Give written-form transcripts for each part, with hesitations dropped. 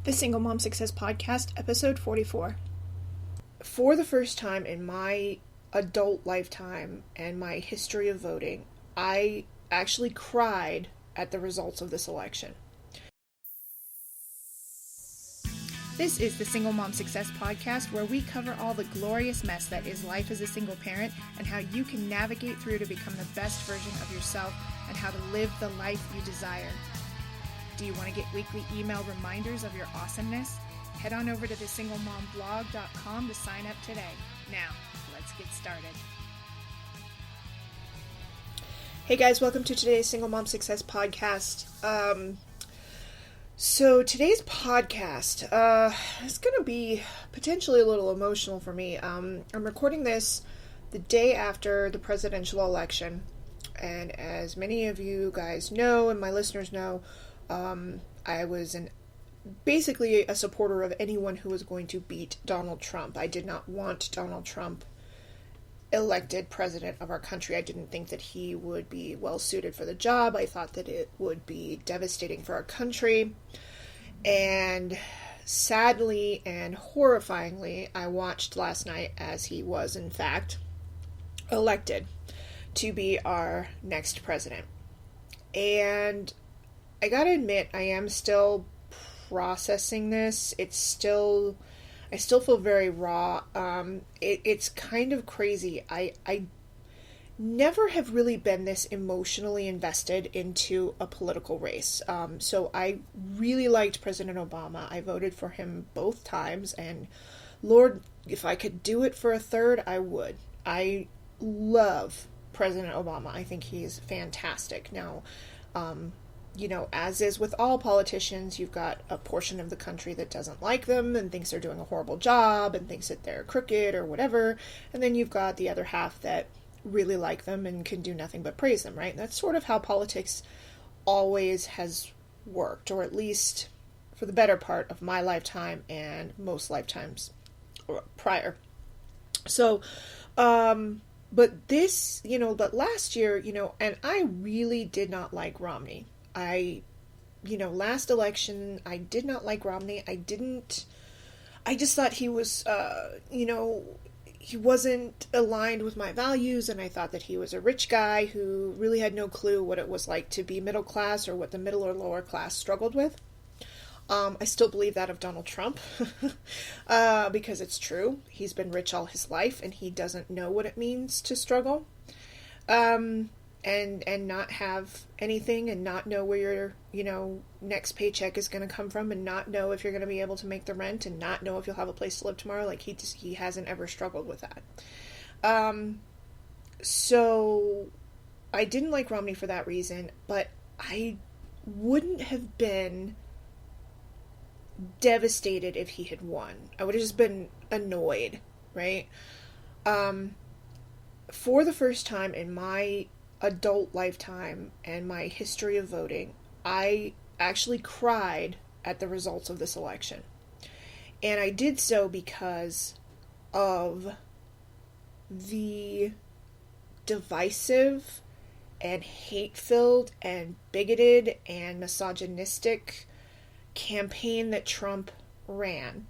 The Single Mom Success Podcast, episode 44. For the first time in my adult lifetime and my history of voting, I actually cried at the results of this election. This is the Single Mom Success Podcast, where we cover all the glorious mess that is life as a single parent and how you can navigate through to become the best version of yourself and how to live the life you desire. Do you want to get weekly email reminders of your awesomeness? Head on over to thesinglemomblog.com to sign up today. Now, let's get started. Hey guys, welcome to today's Single Mom Success Podcast. So today's podcast is going to be potentially a little emotional for me. I'm recording this the day after the presidential election, and as many of you guys know and my listeners know, I was basically a supporter of anyone who was going to beat Donald Trump. I did not want Donald Trump elected president of our country. I didn't think that he would be well suited for the job. I thought that it would be devastating for our country. And sadly and horrifyingly, I watched last night as he was, in fact, elected to be our next president. And I gotta admit, I am still processing this. I still feel very raw. It's kind of crazy. I never have really been this emotionally invested into a political race. So I really liked President Obama. I voted for him both times, and Lord, if I could do it for a third, I would. I love President Obama. I think he's fantastic. Now, as is with all politicians, you've got a portion of the country that doesn't like them and thinks they're doing a horrible job and thinks that they're crooked or whatever. And then you've got the other half that really like them and can do nothing but praise them, right? That's sort of how politics always has worked, or at least for the better part of my lifetime and most lifetimes prior. So, but last year, and I really did not like Romney. Last election, I did not like Romney. I just thought he was, he wasn't aligned with my values, and I thought that he was a rich guy who really had no clue what it was like to be middle class or what the middle or lower class struggled with. I still believe that of Donald Trump, because it's true. He's been rich all his life, and he doesn't know what it means to struggle. And not have anything, and not know where your, next paycheck is going to come from, and not know if you're going to be able to make the rent, and not know if you'll have a place to live tomorrow. Like, he hasn't ever struggled with that. So I didn't like Romney for that reason, but I wouldn't have been devastated if he had won. I would have just been annoyed, right? For the first time in my adult lifetime and my history of voting, I actually cried at the results of this election. And I did so because of the divisive and hate-filled and bigoted and misogynistic campaign that Trump ran.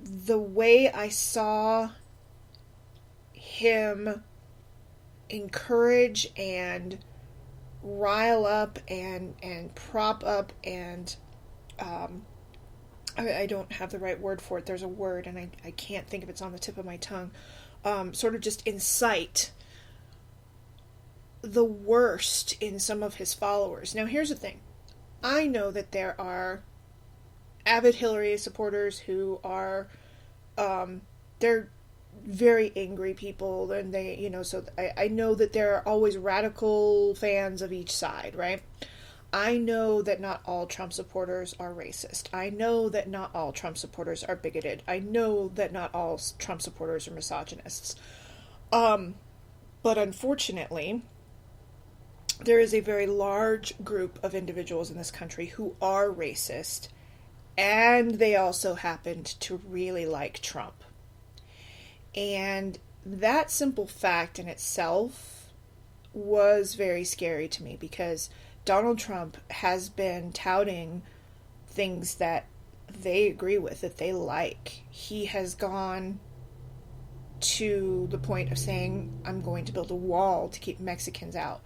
The way I saw him encourage and rile up and prop up and I don't have the right word for it. There's a word and I can't think of it's on the tip of my tongue. Sort of just incite the worst in some of his followers. Now here's the thing. I know that there are avid Hillary supporters who are they're very angry people, and they, so I know that there are always radical fans of each side, right? I know that not all Trump supporters are racist. I know that not all Trump supporters are bigoted. I know that not all Trump supporters are misogynists. But unfortunately, there is a very large group of individuals in this country who are racist, and they also happened to really like Trump. And that simple fact in itself was very scary to me, because Donald Trump has been touting things that they agree with, that they like. He has gone to the point of saying, I'm going to build a wall to keep Mexicans out.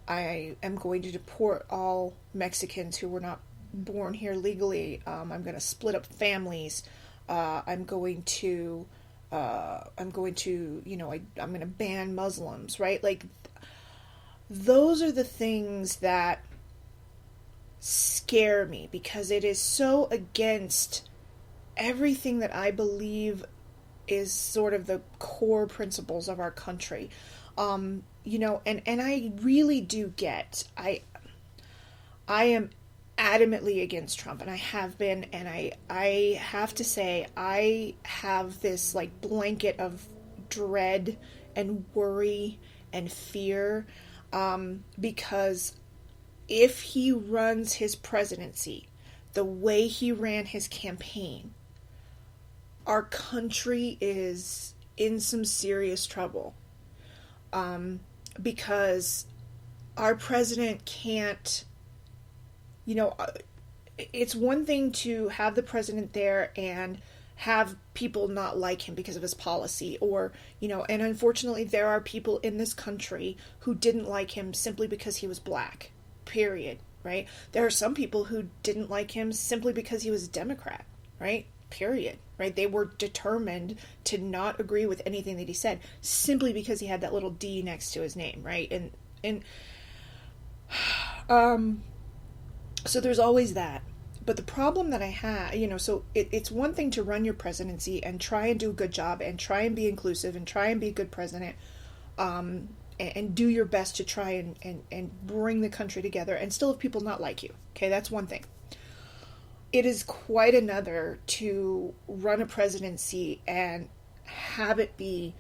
I am going to deport all Mexicans who were not born here legally. I'm going to split up families. I'm going to, I'm going to ban Muslims, right? Like, those are the things that scare me, because it is so against everything that I believe is sort of the core principles of our country. And I really do get, I am adamantly against Trump, and I have been, and I have to say, I have this like blanket of dread and worry and fear, because if he runs his presidency the way he ran his campaign, our country is in some serious trouble. Because our president can't, it's one thing to have the president there and have people not like him because of his policy, or, and unfortunately there are people in this country who didn't like him simply because he was black, period, right? There are some people who didn't like him simply because he was a Democrat, right? Period, right? They were determined to not agree with anything that he said simply because he had that little D next to his name, right? And so there's always that. But the problem that I have, so it's one thing to run your presidency and try and do a good job and try and be inclusive and try and be a good president, and do your best to try and bring the country together and still have people not like you. Okay, that's one thing. It is quite another to run a presidency and have it be,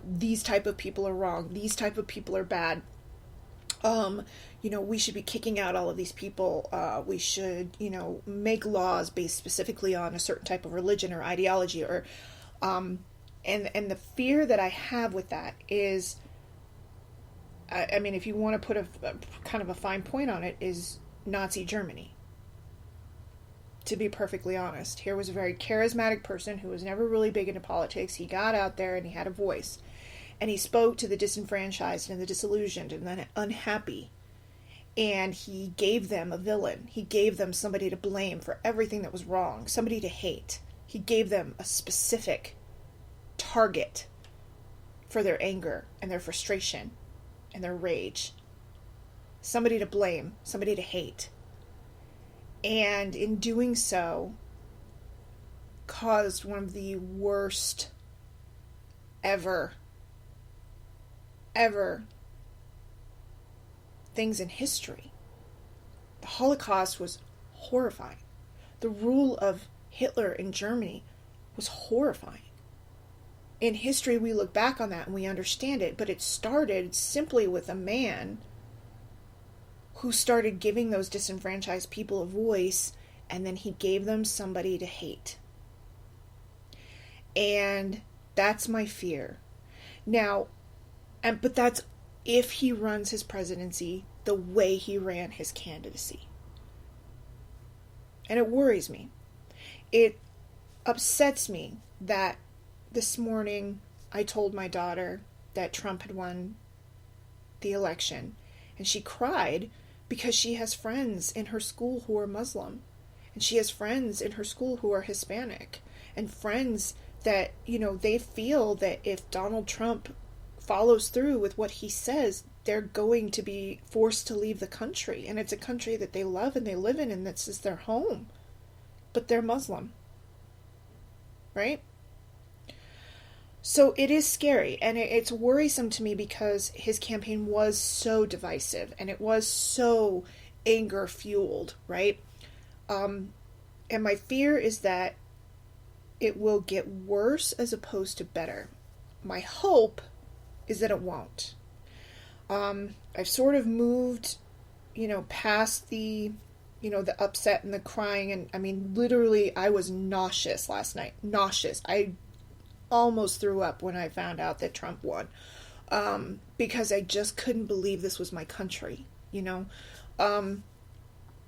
these type of people are wrong, these type of people are bad. We should be kicking out all of these people. We should, make laws based specifically on a certain type of religion or ideology, or, and the fear that I have with that is, I mean, if you want to put a kind of a fine point on it, is Nazi Germany. To be perfectly honest, here was a very charismatic person who was never really big into politics. He got out there and he had a voice, and he spoke to the disenfranchised and the disillusioned and the unhappy, and he gave them a villain. He gave them somebody to blame for everything that was wrong, somebody to hate. He gave them a specific target for their anger and their frustration and their rage. Somebody to blame, somebody to hate. And in doing so, caused one of the worst ever things in history. The Holocaust was horrifying. The rule of Hitler in Germany was horrifying. In history, we look back on that and we understand it, but it started simply with a man who started giving those disenfranchised people a voice, and then he gave them somebody to hate. And that's my fear. Now, but that's if he runs his presidency the way he ran his candidacy. And it worries me. It upsets me that this morning I told my daughter that Trump had won the election, and she cried because she has friends in her school who are Muslim, and she has friends in her school who are Hispanic, and friends that, they feel that if Donald Trump follows through with what he says, they're going to be forced to leave the country, and it's a country that they love and they live in, and this is their home, but they're Muslim, right? So it is scary, and it's worrisome to me because his campaign was so divisive, and it was so anger-fueled, right? And my fear is that it will get worse as opposed to better. My hope is that it won't. I've sort of moved, past the, the upset and the crying, and I mean, literally, I was nauseous last night. Nauseous. I almost threw up when I found out that Trump won, because I just couldn't believe this was my country,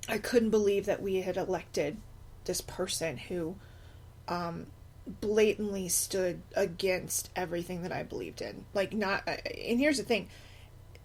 I couldn't believe that we had elected this person who blatantly stood against everything that I believed in. Like, not, and here's the thing,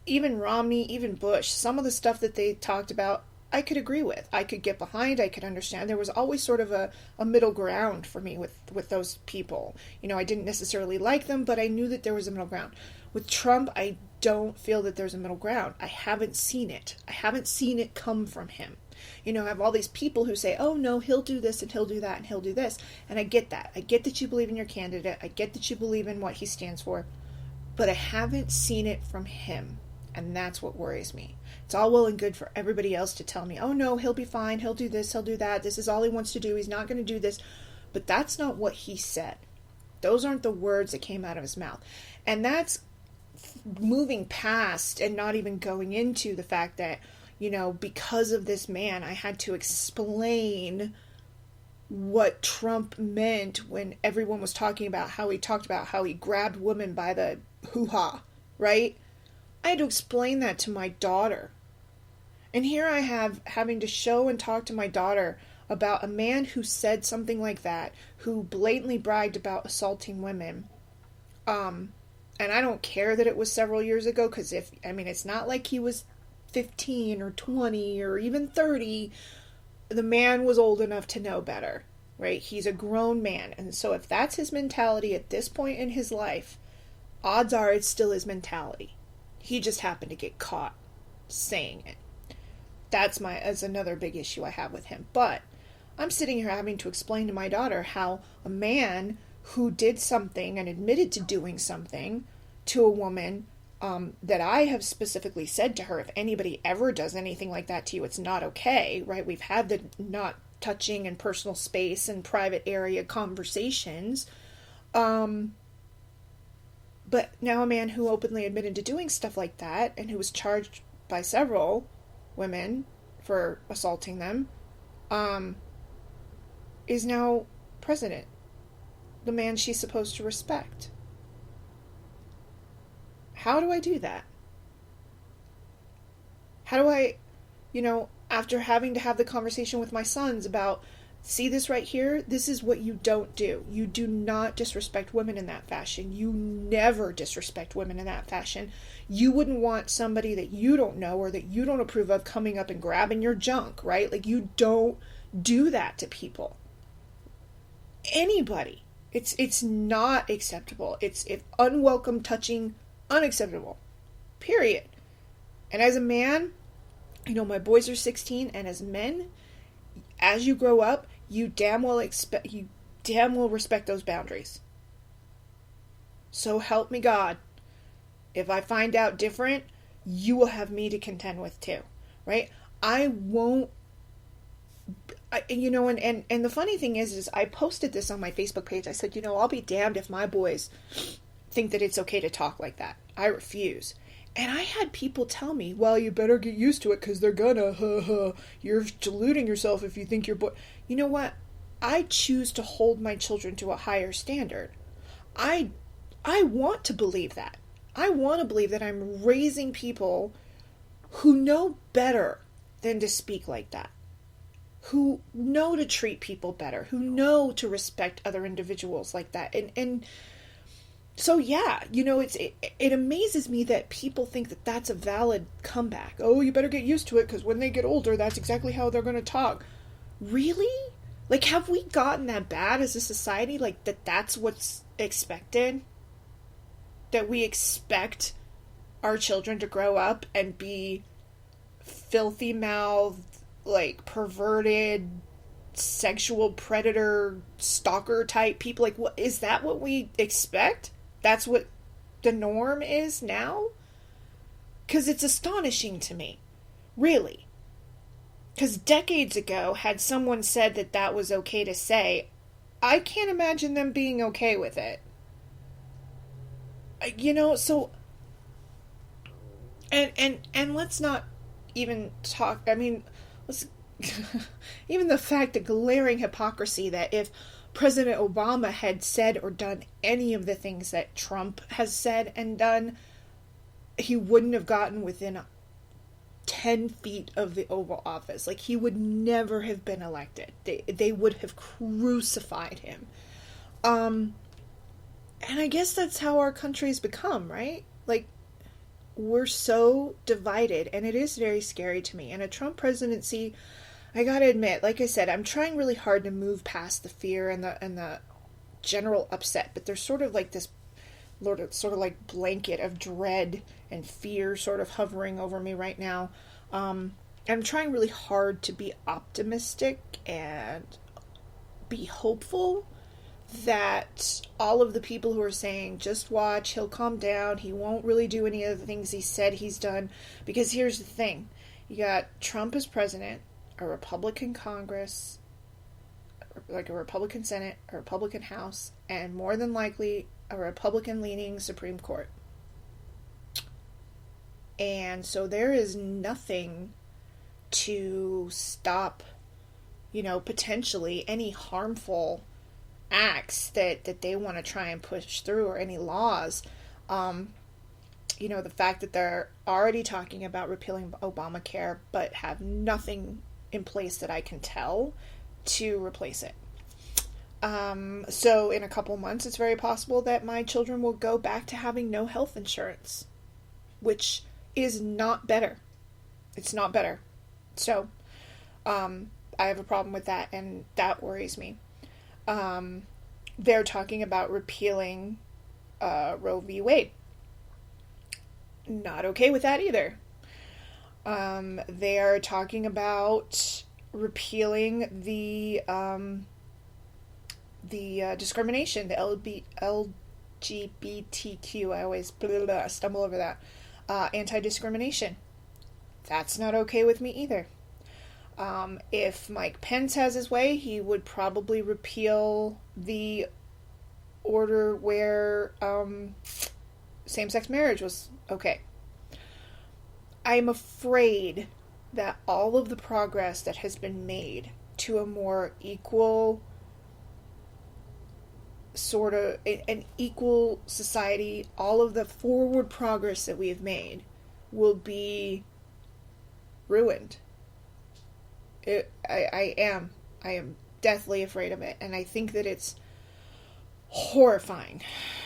even Romney, even Bush, some of the stuff that they talked about, I could agree with. I could get behind, I could understand. There was always sort of a middle ground for me with those people. You know, I didn't necessarily like them, but I knew that there was a middle ground. With Trump, I don't feel that there's a middle ground. I haven't seen it. I haven't seen it come from him. You know, I have all these people who say, oh no, he'll do this and he'll do that and he'll do this. And I get that. I get that you believe in your candidate. I get that you believe in what he stands for. But I haven't seen it from him. And that's what worries me. It's all well and good for everybody else to tell me, oh no, he'll be fine. He'll do this. He'll do that. This is all he wants to do. He's not going to do this. But that's not what he said. Those aren't the words that came out of his mouth. And that's moving past and not even going into the fact that, you know, because of this man, I had to explain what Trump meant when everyone was talking about how he grabbed women by the hoo-ha, right? I had to explain that to my daughter. And here I have having to show and talk to my daughter about a man who said something like that, who blatantly bragged about assaulting women. And I don't care that it was several years ago, because it's not like he was 15 or 20 or even 30. The man was old enough to know better, right? He's a grown man. And so if that's his mentality at this point in his life, odds are it's still his mentality. He just happened to get caught saying it. That's another big issue I have with him. But I'm sitting here having to explain to my daughter how a man who did something and admitted to doing something to a woman that I have specifically said to her, if anybody ever does anything like that to you, it's not okay, right? We've had the not touching and personal space and private area conversations. But now a man who openly admitted to doing stuff like that and who was charged by several women for assaulting them, is now president. The man she's supposed to respect. How do I do that? How do I, after having to have the conversation with my sons about, see this right here? This is what you don't do. You do not disrespect women in that fashion. You never disrespect women in that fashion. You wouldn't want somebody that you don't know or that you don't approve of coming up and grabbing your junk, right? Like, you don't do that to people. Anybody. It's not acceptable. It's unwelcome touching, unacceptable. Period. And as a man, my boys are 16, and as men, as you grow up, you damn well respect those boundaries. So help me God. If I find out different, you will have me to contend with too, right? I won't. And the funny thing is I posted this on my Facebook page. I said, I'll be damned if my boys think that it's okay to talk like that. I refuse. And I had people tell me, well, you better get used to it because they're gonna, you're deluding yourself if you think your boy. You know what? I choose to hold my children to a higher standard. I want to believe that. I want to believe that I'm raising people who know better than to speak like that, who know to treat people better, who know to respect other individuals like that. And so, yeah, it amazes me that people think that that's a valid comeback. Oh, you better get used to it because when they get older, that's exactly how they're going to talk. Really? Like, have we gotten that bad as a society? Like, that's what's expected? That we expect our children to grow up and be filthy-mouthed, like, perverted, sexual predator, stalker type people? Like, what is that what we expect? That's what the norm is now? Because it's astonishing to me. Really. Because decades ago, had someone said that that was okay to say, I can't imagine them being okay with it. So... And let's not even talk... let's... even the fact, the glaring hypocrisy that if President Obama had said or done any of the things that Trump has said and done, he wouldn't have gotten within 10 feet of the Oval Office. Like, he would never have been elected. They would have crucified him. And I guess that's how our country's become, right? Like, we're so divided, and it is very scary to me. And a Trump presidency, I gotta admit, like I said, I'm trying really hard to move past the fear and the general upset, but there's sort of like this sort of like blanket of dread and fear sort of hovering over me right now. I'm trying really hard to be optimistic and be hopeful that all of the people who are saying, just watch, he'll calm down, he won't really do any of the things he said he's done. Because here's the thing. You got Trump as president, a Republican Congress, like a Republican Senate, a Republican House, and more than likely a Republican-leaning Supreme Court. And so there is nothing to stop, potentially any harmful acts that they want to try and push through, or any laws. The fact that they're already talking about repealing Obamacare, but have nothing in place that I can tell to replace it. So in a couple months, it's very possible that my children will go back to having no health insurance, which is not better. It's not better. So, I have a problem with that, and that worries me. They're talking about repealing, Roe v. Wade. Not okay with that either. They are talking about repealing the discrimination, the LGBTQ, I always stumble over that, anti-discrimination. That's not okay with me either. If Mike Pence has his way, he would probably repeal the order where same-sex marriage was okay. I'm afraid that all of the progress that has been made to a more equal sort of an equal society, all of the forward progress that we have made will be ruined. I am deathly afraid of it, and I think that it's horrifying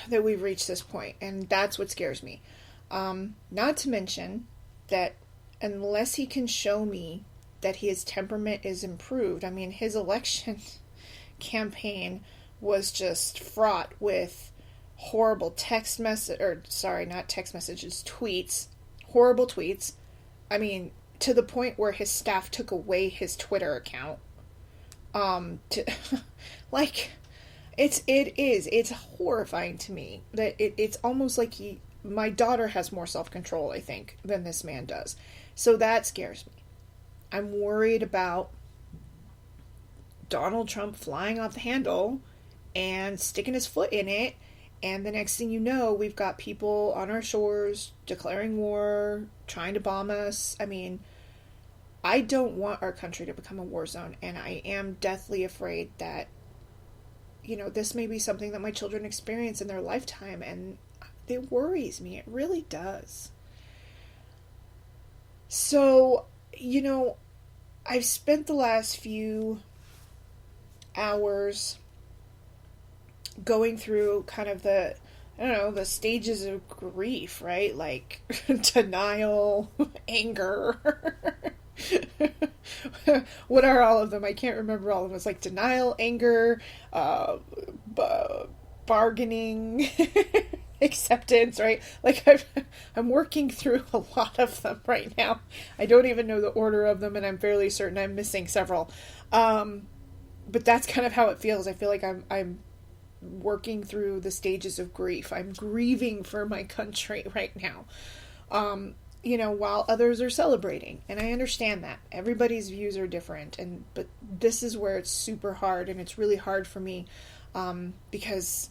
that we've reached this point, and that's what scares me. Not to mention that unless he can show me that his temperament is improved, I mean, his election campaign was just fraught with horrible tweets, horrible tweets. I mean, to the point where his staff took away his Twitter account. It's horrifying to me that it's almost like my daughter has more self-control, I think, than this man does. So that scares me. I'm worried about Donald Trump flying off the handle and sticking his foot in it, and the next thing you know, we've got people on our shores declaring war, trying to bomb us. I mean, I don't want our country to become a war zone, and I am deathly afraid that, this may be something that my children experience in their lifetime, and it worries me. It really does. So, I've spent the last few hours going through kind of the stages of grief, right? Like denial, anger. What are all of them? I can't remember all of them. It's like denial, anger, bargaining, acceptance, right? Like I'm working through a lot of them right now. I don't even know the order of them, and I'm fairly certain I'm missing several. But that's kind of how it feels. I feel like I'm working through the stages of grief. I'm grieving for my country right now. While others are celebrating. And I understand that. Everybody's views are different. But this is where it's super hard, and it's really hard for me because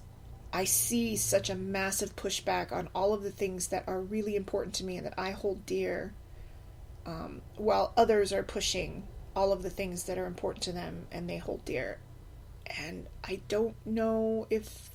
I see such a massive pushback on all of the things that are really important to me and that I hold dear, while others are pushing all of the things that are important to them and they hold dear. And I don't know if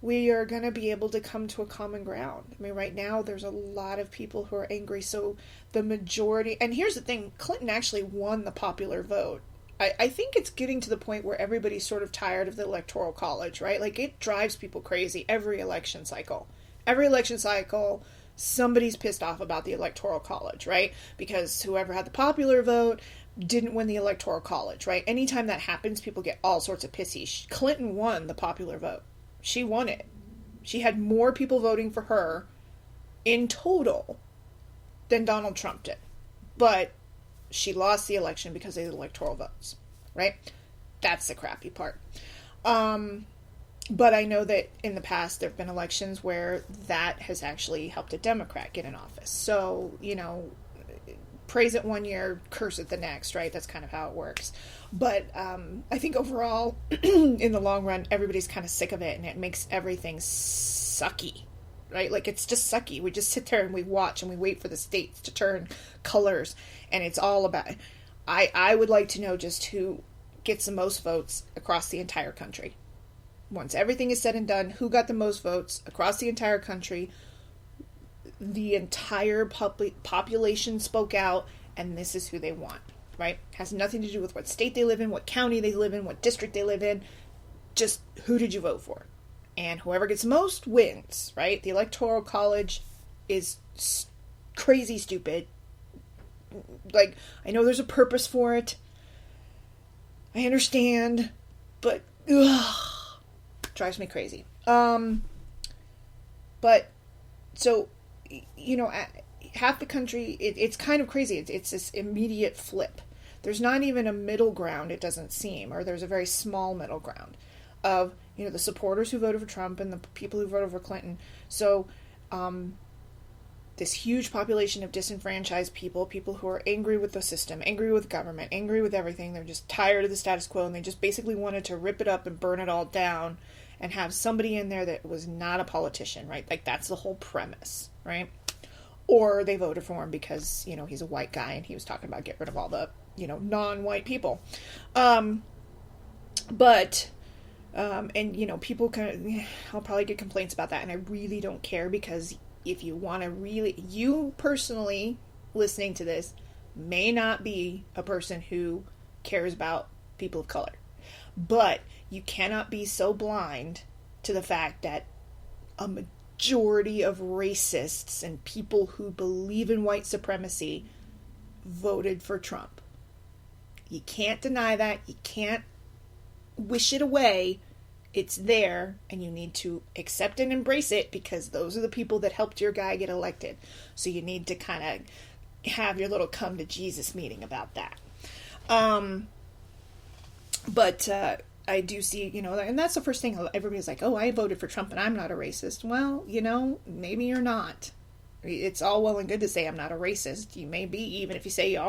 we are going to be able to come to a common ground. I mean, right now there's a lot of people who are angry. So the majority, and here's the thing, Clinton actually won the popular vote. I think it's getting to the point where everybody's sort of tired of the Electoral College, right? Like, it drives people crazy every election cycle. Every election cycle, somebody's pissed off about the Electoral College, right? Because whoever had the popular vote didn't win the Electoral College, right? Anytime that happens, people get all sorts of pissy. Clinton won the popular vote. She won it. She had more people voting for her in total than Donald Trump did. But she lost the election because of the electoral votes, right? That's the crappy part. But I know that in the past there have been elections where that has actually helped a Democrat get in office. So, praise it one year, curse it the next, right? That's kind of how it works. But I think overall, in the long run, everybody's kind of sick of it, and it makes everything sucky, right? Like, it's just sucky. We just sit there and we watch and we wait for the states to turn colors, and it's all about... I would like to know just who gets the most votes across the entire country. Once everything is said and done, who got the most votes across the entire country? The entire population spoke out, and this is who they want, right? Has nothing to do with what state they live in, what county they live in, what district they live in. Just who did you vote for? And whoever gets most wins, right? The Electoral College is crazy stupid. Like, I know there's a purpose for it. I understand, but drives me crazy. But so, half the country, it's kind of crazy. It's this immediate flip. There's not even a middle ground, it doesn't seem, or there's a very small middle ground of, the supporters who voted for Trump and the people who voted for Clinton. So, this huge population of disenfranchised people who are angry with the system, angry with government, angry with everything. They're just tired of the status quo, and they just basically wanted to rip it up and burn it all down and have somebody in there that was not a politician, right? Like, that's the whole premise, right? Or they voted for him because, he's a white guy and he was talking about get rid of all the, non-white people. And people I'll probably get complaints about that, and I really don't care, because if you want to you personally listening to this may not be a person who cares about people of color, but you cannot be so blind to the fact that a majority of racists and people who believe in white supremacy voted for Trump. You can't deny that. You can't wish it away. It's there, and you need to accept and embrace it, because those are the people that helped your guy get elected. So you need to kind of have your little come to Jesus meeting about that. But I do see, and that's the first thing. Everybody's like, oh, I voted for Trump and I'm not a racist. Well, maybe you're not. It's all well and good to say I'm not a racist. You may be, even if you say you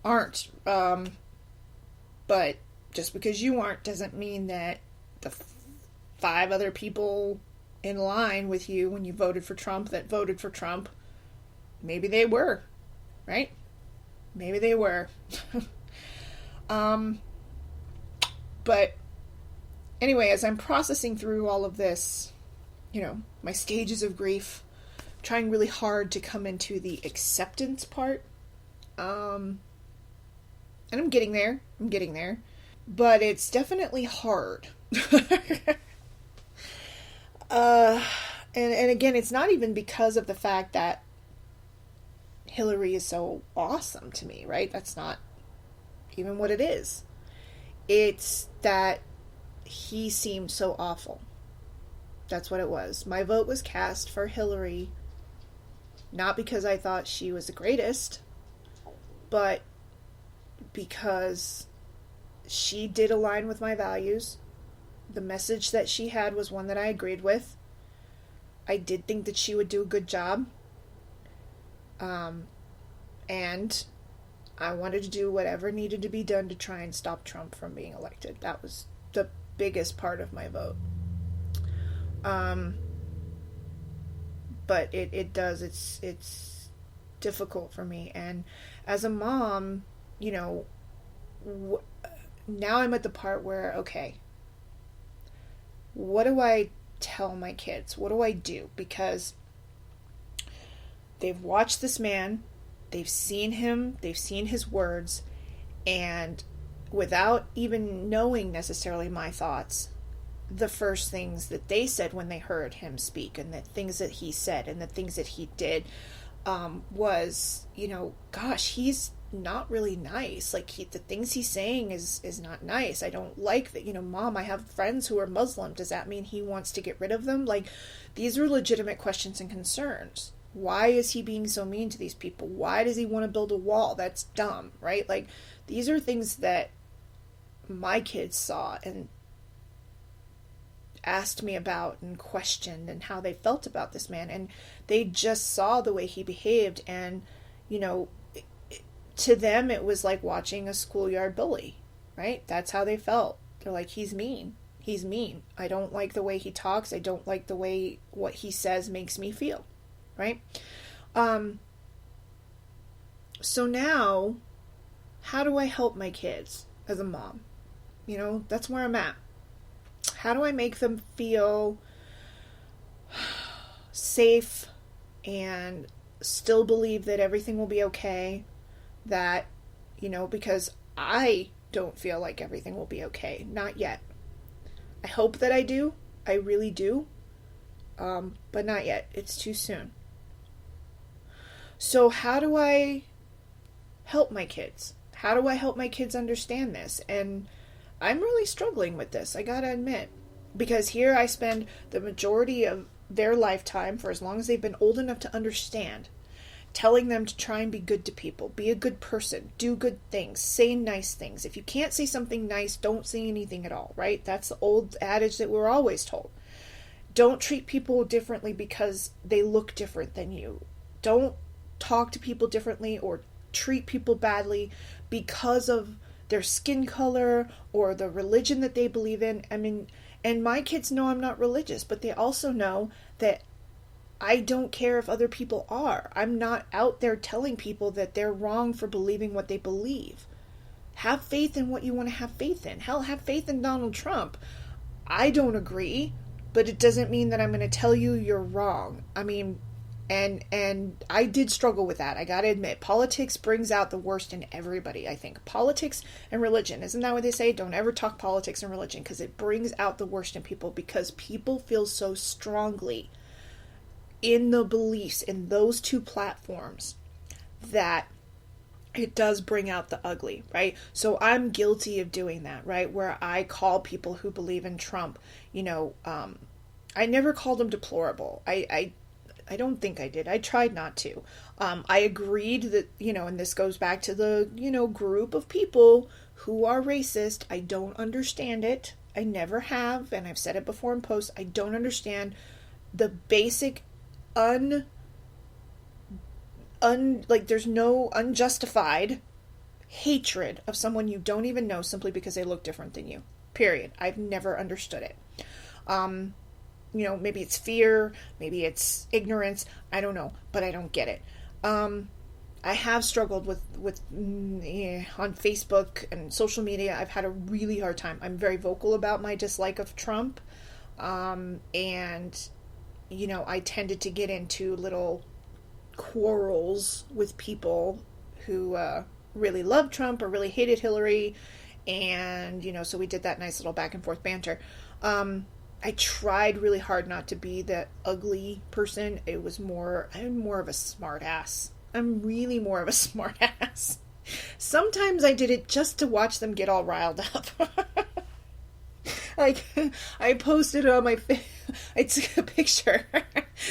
aren't. But just because you aren't doesn't mean that the 5 other people in line with you when you voted for Trump that voted for Trump, maybe they were, right? Maybe they were. But anyway, as I'm processing through all of this, my stages of grief, trying really hard to come into the acceptance part, and I'm getting there, but it's definitely hard. And again, it's not even because of the fact that Hillary is so awesome to me, right? That's not even what it is. It's that he seemed so awful. That's what it was. My vote was cast for Hillary, not because I thought she was the greatest, but because she did align with my values. The message that she had was one that I agreed with. I did think that she would do a good job. And I wanted to do whatever needed to be done to try and stop Trump from being elected. That was the biggest part of my vote. But it's difficult for me. And as a mom, now I'm at the part where, okay, what do I tell my kids? What do I do? Because they've watched this man, they've seen him, they've seen his words, and without even knowing necessarily my thoughts, the first things that they said when they heard him speak, and the things that he said and the things that he did, was, gosh, he's not really nice. Like, the things he's saying is not nice. I don't like that. Mom, I have friends who are Muslim. Does that mean he wants to get rid of them? Like, these are legitimate questions and concerns. Why is he being so mean to these people? Why does he want to build a wall? That's dumb, right? Like, these are things that my kids saw and asked me about and questioned, and how they felt about this man, and they just saw the way he behaved, and to them it was like watching a schoolyard bully, right? That's how they felt. They're like, he's mean, I don't like the way he talks, I don't like the way what he says makes me feel, right? So now, how do I help my kids as a mom? That's where I'm at. How do I make them feel safe and still believe that everything will be okay? That, because I don't feel like everything will be okay. Not yet. I hope that I do. I really do. But not yet. It's too soon. So how do I help my kids? How do I help my kids understand this? And I'm really struggling with this, I gotta admit, because here I spend the majority of their lifetime, for as long as they've been old enough to understand, telling them to try and be good to people, be a good person, do good things, say nice things. If you can't say something nice, don't say anything at all, right? That's the old adage that we're always told. Don't treat people differently because they look different than you. Don't talk to people differently or treat people badly because of their skin color or the religion that they believe in. I mean, and my kids know I'm not religious, but they also know that I don't care if other people are. I'm not out there telling people that they're wrong for believing what they believe. Have faith in what you want to have faith in. Hell, have faith in Donald Trump. I don't agree, but it doesn't mean that I'm going to tell you you're wrong. I mean, and I did struggle with that. I gotta admit, politics brings out the worst in everybody, I think. Politics and religion. Isn't that what they say? Don't ever talk politics and religion, because it brings out the worst in people, because people feel so strongly in the beliefs in those two platforms that it does bring out the ugly, right? So I'm guilty of doing that, right? Where I call people who believe in Trump, I never called them deplorable. I don't think I did. I tried not to. I agreed that, and this goes back to the, group of people who are racist. I don't understand it. I never have, and I've said it before in posts. I don't understand the basic like there's no unjustified hatred of someone you don't even know simply because they look different than you. Period. I've never understood it. Maybe it's fear, maybe it's ignorance, I don't know, but I don't get it. I have struggled with on Facebook and social media. I've had a really hard time. I'm very vocal about my dislike of Trump, and I tended to get into little quarrels with people who really loved Trump or really hated Hillary, and so we did that nice little back and forth banter. I tried really hard not to be that ugly person. I'm more of a smart ass. I'm really more of a smart ass. Sometimes I did it just to watch them get all riled up. Like, I posted on my I took a picture.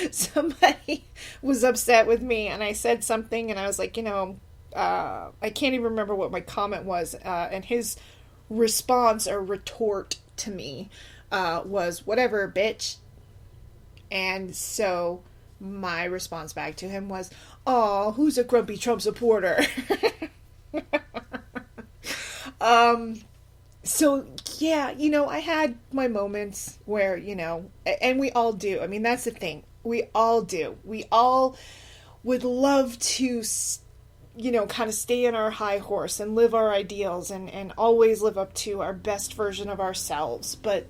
Somebody was upset with me, and I said something, and I was like, I can't even remember what my comment was, and his response or retort to me was, whatever, bitch. And so my response back to him was, "Oh, who's a grumpy Trump supporter?" So yeah, I had my moments where, and we all do. I mean, that's the thing. We all do. We all would love to, kind of stay on our high horse and live our ideals and always live up to our best version of ourselves. But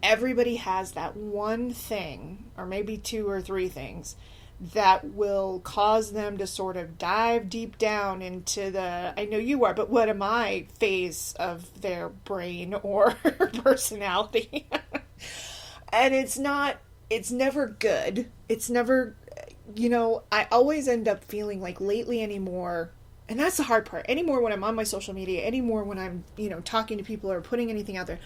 everybody has that one thing, or maybe two or three things, that will cause them to sort of dive deep down into the, I know you are, but what am I phase of their brain or personality. And it's never good. It's never, I always end up feeling like lately anymore, and that's the hard part, anymore when I'm on my social media, anymore when I'm, talking to people or putting anything out there,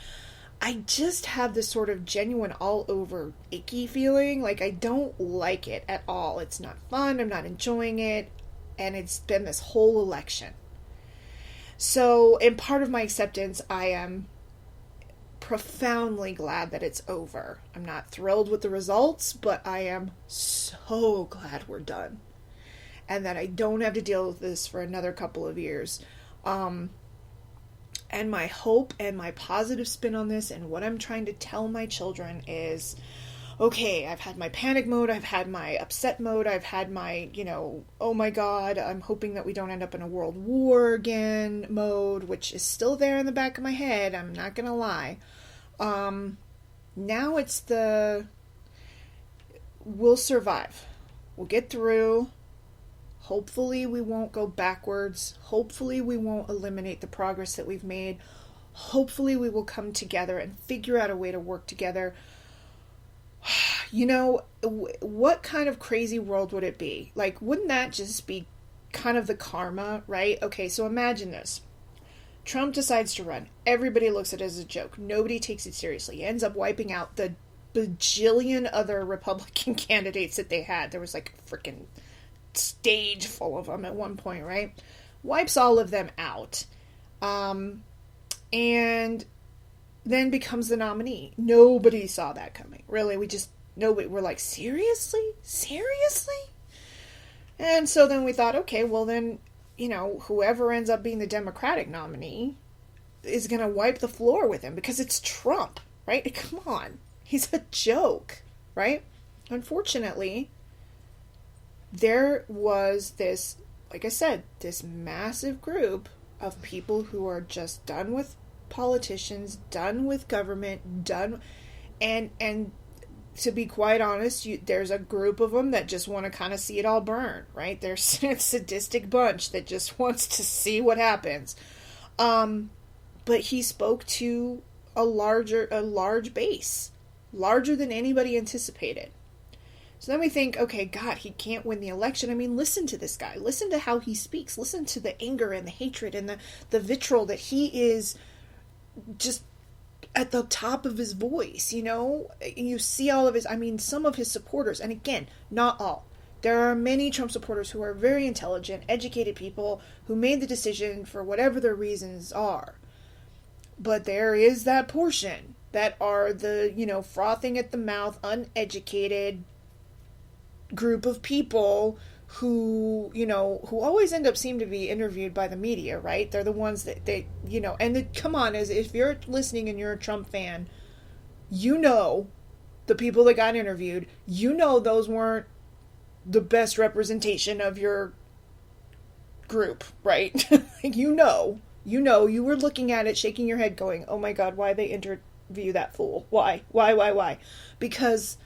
I just have this sort of genuine all over icky feeling. Like, I don't like it at all. It's not fun. I'm not enjoying it. And it's been this whole election. So, in part of my acceptance, I am profoundly glad that it's over. I'm not thrilled with the results, but I am so glad we're done. And that I don't have to deal with this for another couple of years. And my hope and my positive spin on this and what I'm trying to tell my children is, okay, I've had my panic mode, I've had my upset mode, I've had my, oh my God, I'm hoping that we don't end up in a world war again mode, which is still there in the back of my head, I'm not gonna lie. Now it's we'll survive. We'll get through. Hopefully we won't go backwards. Hopefully we won't eliminate the progress that we've made. Hopefully we will come together and figure out a way to work together. What kind of crazy world would it be? Like, wouldn't that just be kind of the karma, right? Okay, so imagine this. Trump decides to run. Everybody looks at it as a joke. Nobody takes it seriously. He ends up wiping out the bajillion other Republican candidates that they had. There was like a freaking stage full of them at one point, right? Wipes all of them out. And then becomes the nominee. Nobody saw that coming. Really, we're like, seriously? And so then we thought, okay, well then, whoever ends up being the Democratic nominee is going to wipe the floor with him because it's Trump, right? Come on. He's a joke, right? Unfortunately, there was this, like I said, this massive group of people who are just done with politicians, done with government, done, and to be quite honest, there's a group of them that just want to kind of see it all burn, right? There's a sadistic bunch that just wants to see what happens. But he spoke to a large base, larger than anybody anticipated. So then we think, okay, God, he can't win the election. I mean, listen to this guy. Listen to how he speaks. Listen to the anger and the hatred and the vitriol that he is just at the top of his voice, You see all of some of his supporters, and again, not all. There are many Trump supporters who are very intelligent, educated people who made the decision for whatever their reasons are. But there is that portion that are the, frothing at the mouth, uneducated group of people who always end up seem to be interviewed by the media, right? They're the ones that come on, as if you're listening and you're a Trump fan, the people that got interviewed, those weren't the best representation of your group, right? you were looking at it, shaking your head going, oh my God, why they interview that fool? Why? Because,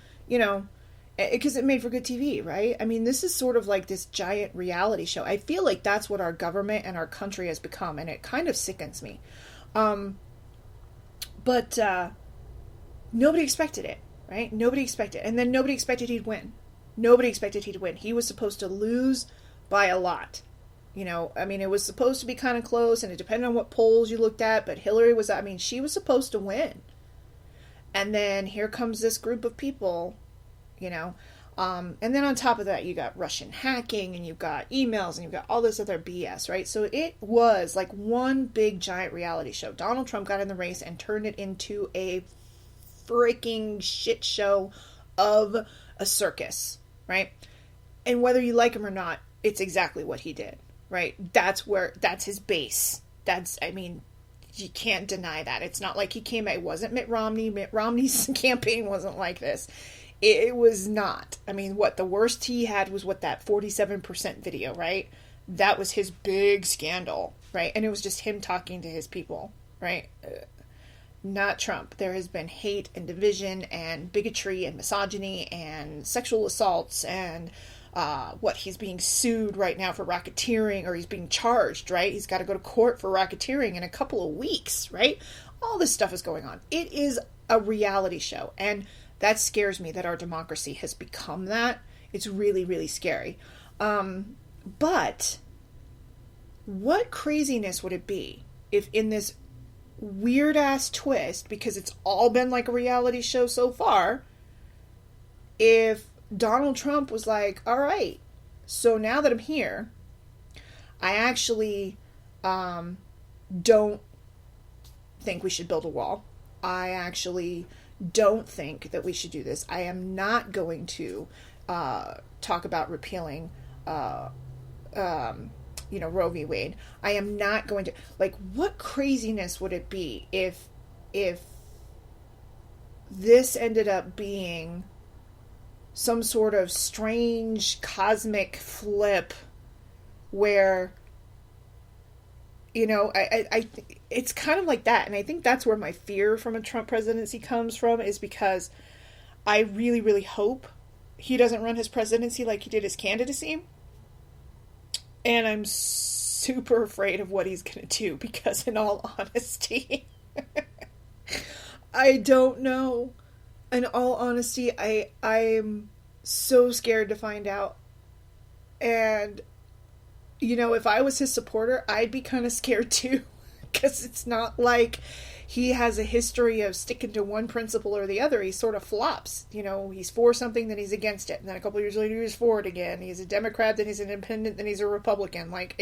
because it made for good TV, right? I mean, this is sort of like this giant reality show. I feel like that's what our government and our country has become, and it kind of sickens me. But nobody expected it, right? Nobody expected it. And then nobody expected he'd win. He was supposed to lose by a lot. It was supposed to be kind of close, and it depended on what polls you looked at, but Hillary she was supposed to win. And then here comes this group of people, and then on top of that, you got Russian hacking, and you've got emails, and you've got all this other BS, right? So it was like one big giant reality show. Donald Trump got in the race and turned it into a freaking shit show of a circus, right? And whether you like him or not, it's exactly what he did, right? That's his base. You can't deny that. It's not like it wasn't Mitt Romney. Mitt Romney's campaign wasn't like this. It was not. The worst he had was that 47% video, right? That was his big scandal, right? And it was just him talking to his people, right? not Trump. There has been hate and division and bigotry and misogyny and sexual assaults and he's being sued right now for racketeering, or he's being charged, right? He's got to go to court for racketeering in a couple of weeks, right? All this stuff is going on. It is a reality show, and that scares me that our democracy has become that. It's really, really scary. But what craziness would it be if in this weird ass twist, because it's all been like a reality show so far, if Donald Trump was like, all right, so now that I'm here, I actually don't think we should build a wall. I actually don't think that we should do this. I am not going to talk about repealing Roe v. Wade. I am not going to, like, what craziness would it be if this ended up being some sort of strange cosmic flip where, it's kind of like that. And I think that's where my fear from a Trump presidency comes from, is because I really, really hope he doesn't run his presidency like he did his candidacy. And I'm super afraid of what he's going to do, because in all honesty, I don't know. In all honesty, I'm so scared to find out. And, if I was his supporter, I'd be kind of scared too. Because it's not like he has a history of sticking to one principle or the other. He sort of flops. He's for something, then he's against it. And then a couple years later, he's for it again. He's a Democrat, then he's an independent, then he's a Republican. Like,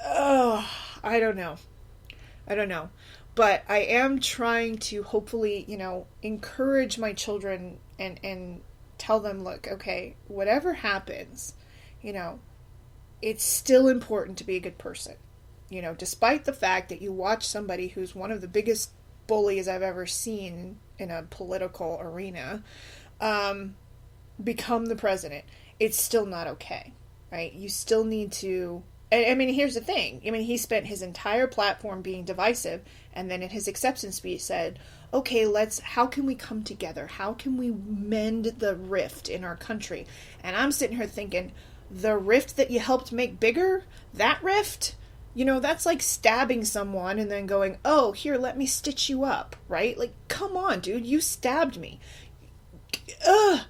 I don't know. But I am trying to hopefully, encourage my children and tell them, look, okay, whatever happens, it's still important to be a good person. Despite the fact that you watch somebody who's one of the biggest bullies I've ever seen in a political arena become the president, it's still not okay, right? You still need to... I mean, here's the thing. I mean, he spent his entire platform being divisive, and then in his acceptance speech said, okay, how can we come together? How can we mend the rift in our country? And I'm sitting here thinking, the rift that you helped make bigger? That rift? That's like stabbing someone and then going, oh, here, let me stitch you up, right? Like, come on, dude, you stabbed me. Ugh.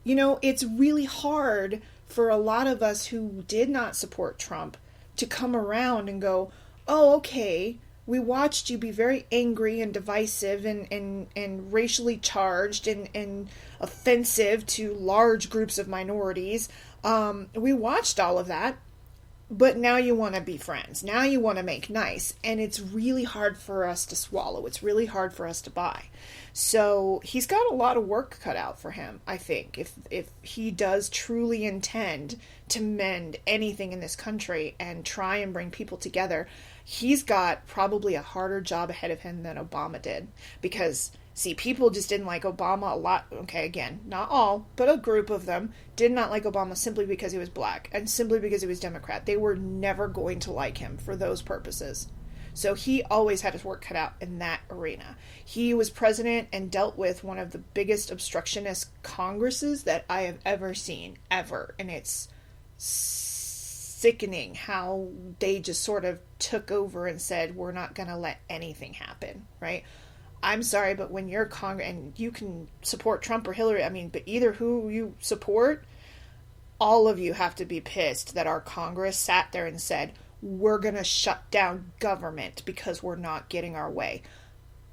It's really hard for a lot of us who did not support Trump to come around and go, oh, okay, we watched you be very angry and divisive and racially charged and offensive to large groups of minorities. We watched all of that. But now you want to be friends. Now you want to make nice. And it's really hard for us to swallow. It's really hard for us to buy. So he's got a lot of work cut out for him, I think, if he does truly intend to mend anything in this country and try and bring people together. He's got probably a harder job ahead of him than Obama did. Because, see, people just didn't like Obama a lot. Okay, again, not all, but a group of them did not like Obama simply because he was black and simply because he was Democrat. They were never going to like him for those purposes. So he always had his work cut out in that arena. He was president and dealt with one of the biggest obstructionist Congresses that I have ever seen, ever. And it's sickening how they just sort of took over and said, we're not going to let anything happen, right? I'm sorry, but when you're Congress, and you can support Trump or Hillary, but either who you support, all of you have to be pissed that our Congress sat there and said, we're going to shut down government because we're not getting our way.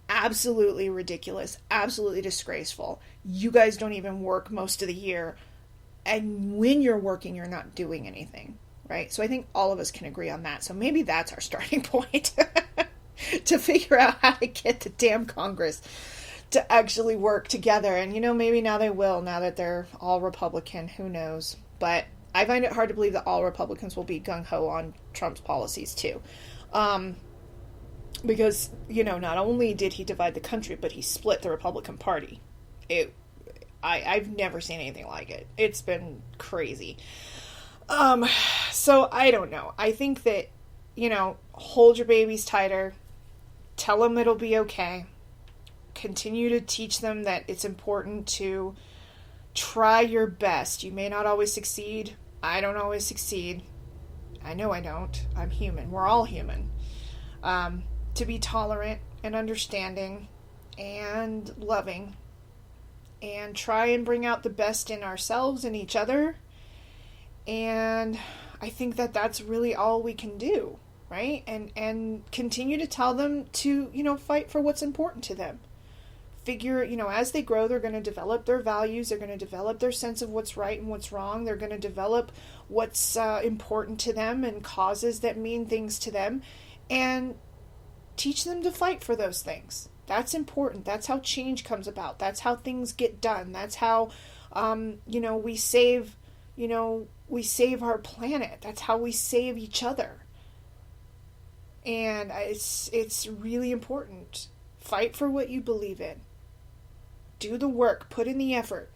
Absolutely ridiculous. Absolutely disgraceful. You guys don't even work most of the year. And when you're working, you're not doing anything, right? So I think all of us can agree on that. So maybe that's our starting point. To figure out how to get the damn Congress to actually work together. And, maybe now they will, now that they're all Republican. Who knows? But I find it hard to believe that all Republicans will be gung-ho on Trump's policies, too. Because, not only did he divide the country, but he split the Republican Party. I've never seen anything like it. It's been crazy. So I don't know. I think that, hold your babies tighter. Tell them it'll be okay. Continue to teach them that it's important to try your best. You may not always succeed. I don't always succeed. I know I don't. I'm human. We're all human. To be tolerant and understanding and loving, and try and bring out the best in ourselves and each other. And I think that that's really all we can do, right? And continue to tell them to, fight for what's important to them. Figure, as they grow, they're going to develop their values. They're going to develop their sense of what's right and what's wrong. They're going to develop what's important to them and causes that mean things to them. And teach them to fight for those things. That's important. That's how change comes about. That's how things get done. That's how, we save, we save our planet. That's how we save each other. And it's really important. Fight for what you believe in. Do the work. Put in the effort.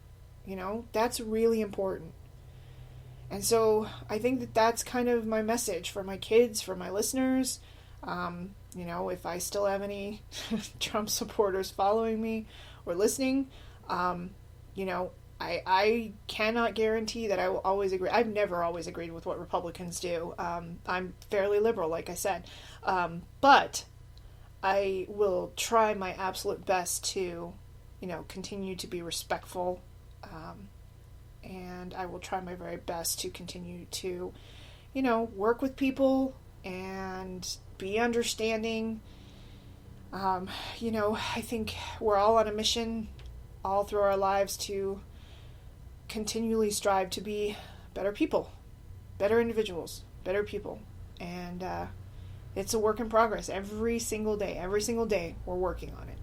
That's really important. And so I think that that's kind of my message for my kids, for my listeners. If I still have any Trump supporters following me or listening, I cannot guarantee that I will always agree. I've never always agreed with what Republicans do. I'm fairly liberal, like I said. But I will try my absolute best to, continue to be respectful. And I will try my very best to continue to, work with people and be understanding. I think we're all on a mission all through our lives to continually strive to be better people, better individuals, better people. And it's a work in progress every single day. Every single day we're working on it.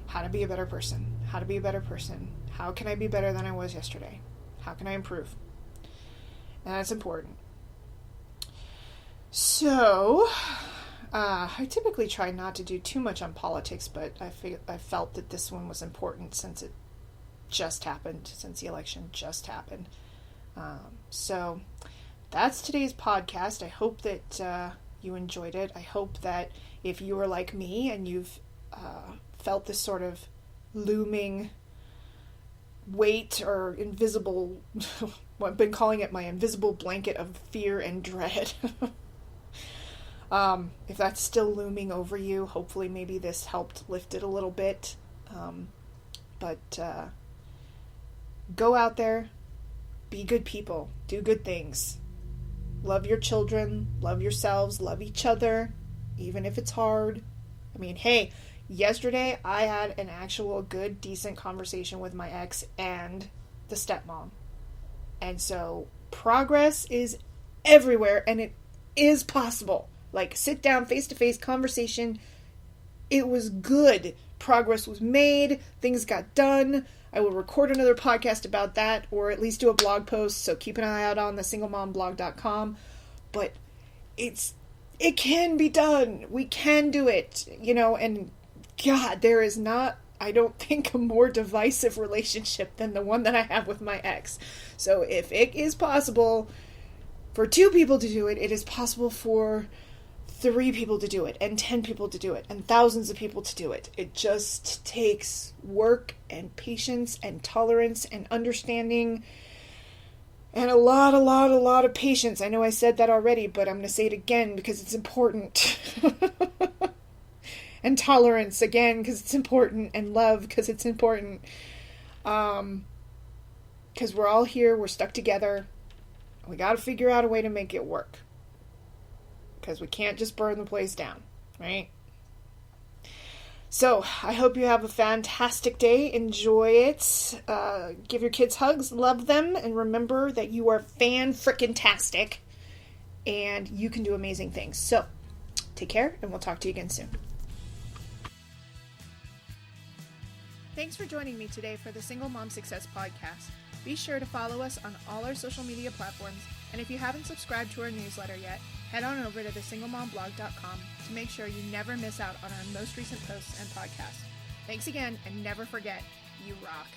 How to be a better person. How to be a better person. How can I be better than I was yesterday? How can I improve? And that's important. So, I typically try not to do too much on politics, but I felt that this one was important since it just happened, since the election just happened. So, that's today's podcast. I hope that you enjoyed it. I hope that if you are like me and you've felt this sort of looming weight or invisible, I've been calling it my invisible blanket of fear and dread. If that's still looming over you, hopefully maybe this helped lift it a little bit. But go out there, be good people, do good things. Love your children, love yourselves, love each other, even if it's hard. I mean, hey, yesterday I had an actual good, decent conversation with my ex and the stepmom. And so progress is everywhere, and it is possible. Like, sit down, face-to-face conversation. It was good. Progress was made. Things got done. I will record another podcast about that, or at least do a blog post, so keep an eye out on the singlemomblog.com. But it can be done. We can do it, and God, there is not, I don't think, a more divisive relationship than the one that I have with my ex. So if it is possible for 2 people to do it, it is possible for 3 people to do it, and 10 people to do it, and thousands of people to do it. It just takes work and patience and tolerance and understanding and a lot of patience. I know I said that already, but I'm going to say it again because it's important. And tolerance again because it's important, and love because it's important. Because we're all here, we're stuck together. We got to figure out a way to make it work. Because we can't just burn the place down, right? So, I hope you have a fantastic day. Enjoy it. Give your kids hugs. Love them. And remember that you are fan-frickin-tastic. And you can do amazing things. So, take care, and we'll talk to you again soon. Thanks for joining me today for the Single Mom Success Podcast. Be sure to follow us on all our social media platforms. And if you haven't subscribed to our newsletter yet, head on over to thesinglemomblog.com to make sure you never miss out on our most recent posts and podcasts. Thanks again, and never forget, you rock.